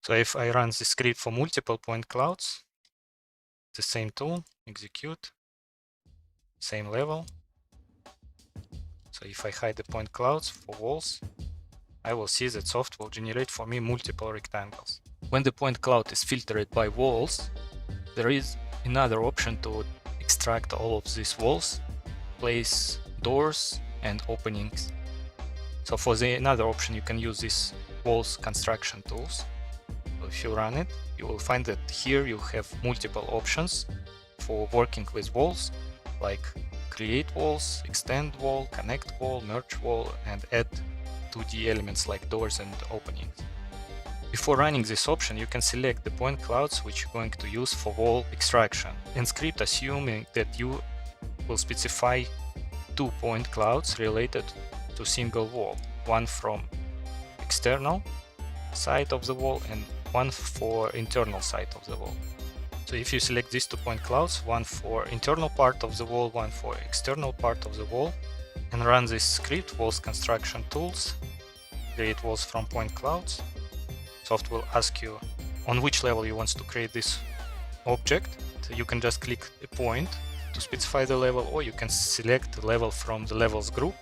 So if I run the script for multiple point clouds, the same tool, execute, same level. So if I hide the point clouds for walls, I will see that soft will generate for me multiple rectangles. When the point cloud is filtered by walls, there is another option to extract all of these walls, place doors and openings. So for the another option, you can use these walls construction tools. So if you run it, you will find that here you have multiple options for working with walls, like create walls, extend wall, connect wall, merge wall, and add 2D elements like doors and openings. Before running this option, you can select the point clouds which you're going to use for wall extraction. In Skripta, assuming that you will specify 2 point clouds related to single wall, one from external side of the wall and one for internal side of the wall. So if you select these 2 point clouds, one for internal part of the wall, one for external part of the wall, and run this script, walls construction tools, create walls from point clouds, soft will ask you on which level you want to create this object. So you can just click a point to specify the level, or you can select the level from the levels group.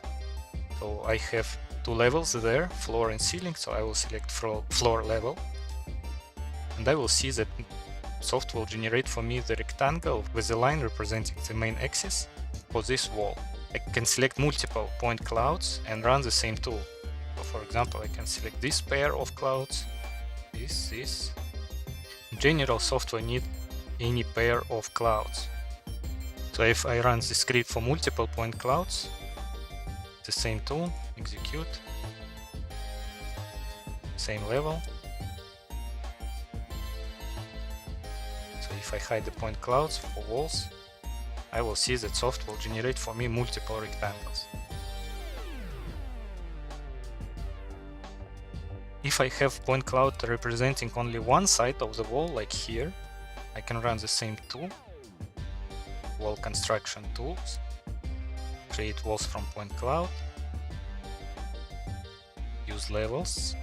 So I have 2 levels there, floor and ceiling, so I will select floor level, and I will see that soft will generate for me the rectangle with a line representing the main axis for this wall. I can select multiple point clouds and run the same tool. So for example, I can select this pair of clouds, this. In general, software need any pair of clouds. So if I run the script for multiple point clouds, the same tool, execute, same level. So if I hide the point clouds for walls, I will see that soft will generate for me multiple rectangles. If I have point cloud representing only one side of the wall, like here, I can run the same tool, wall construction tools, create walls from point cloud, use levels,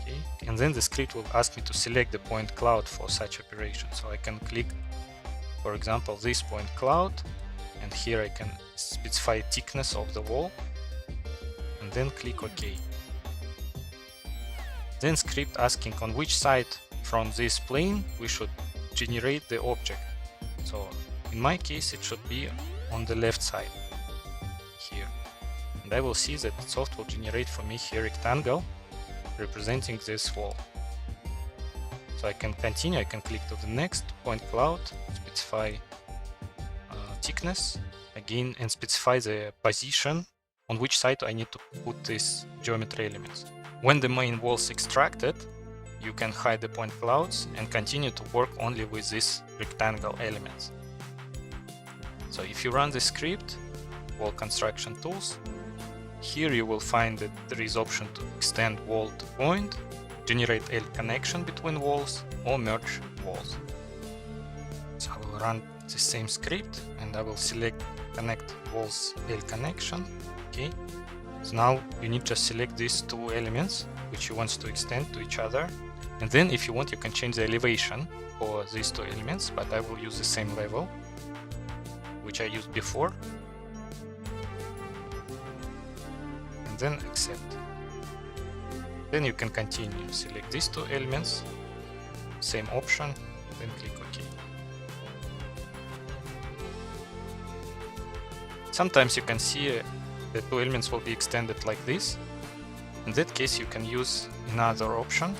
okay, and then the script will ask me to select the point cloud for such operation. So I can click, for example, this point cloud, and here I can specify thickness of the wall, and then click OK. Then script asking on which side from this plane we should generate the object. So in my case it should be on the left side here, and I will see that soft will generate for me here rectangle representing this wall. So I can continue, I can click to the next point cloud, specify thickness again, and specify the position on which side I need to put these geometry elements. When the main wall is extracted, you can hide the point clouds and continue to work only with these rectangle elements. So if you run the script, wall construction tools, here you will find that there is option to extend wall to point, generate L connection between walls, or merge walls. So I will run the same script and I will select connect walls L connection. Okay. So now you need to select these 2 elements which you want to extend to each other, and then if you want you can change the elevation for these 2 elements, but I will use the same level which I used before, and then accept. Then you can continue, select these 2 elements, same option, then click OK. Sometimes you can see the 2 elements will be extended like this. In that case you can use another option,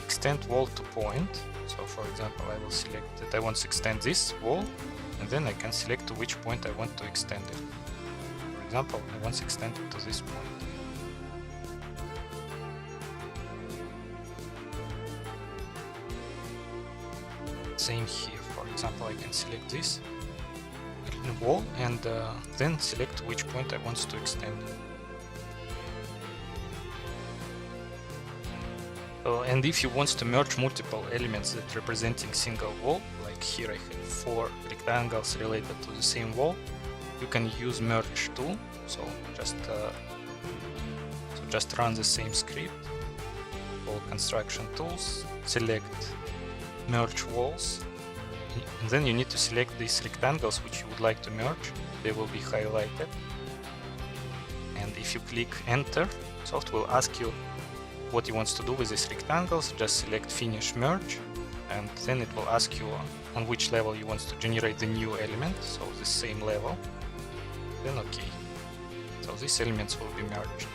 extend wall to point. So for example, I will select that I want to extend this wall, and then I can select to which point I want to extend it. For example, I want to extend it to this point. Same here, for example, I can select this wall and then select which point I want to extend. And if you want to merge multiple elements that representing single wall, like here I have 4 rectangles related to the same wall, you can use merge tool. So just run the same script for construction tools, select merge walls, and then you need to select these rectangles which you would like to merge. They will be highlighted. And if you click enter, software will ask you what you want to do with these rectangles. Just select finish merge, and then it will ask you on which level you want to generate the new element, so the same level, then OK. So these elements will be merged.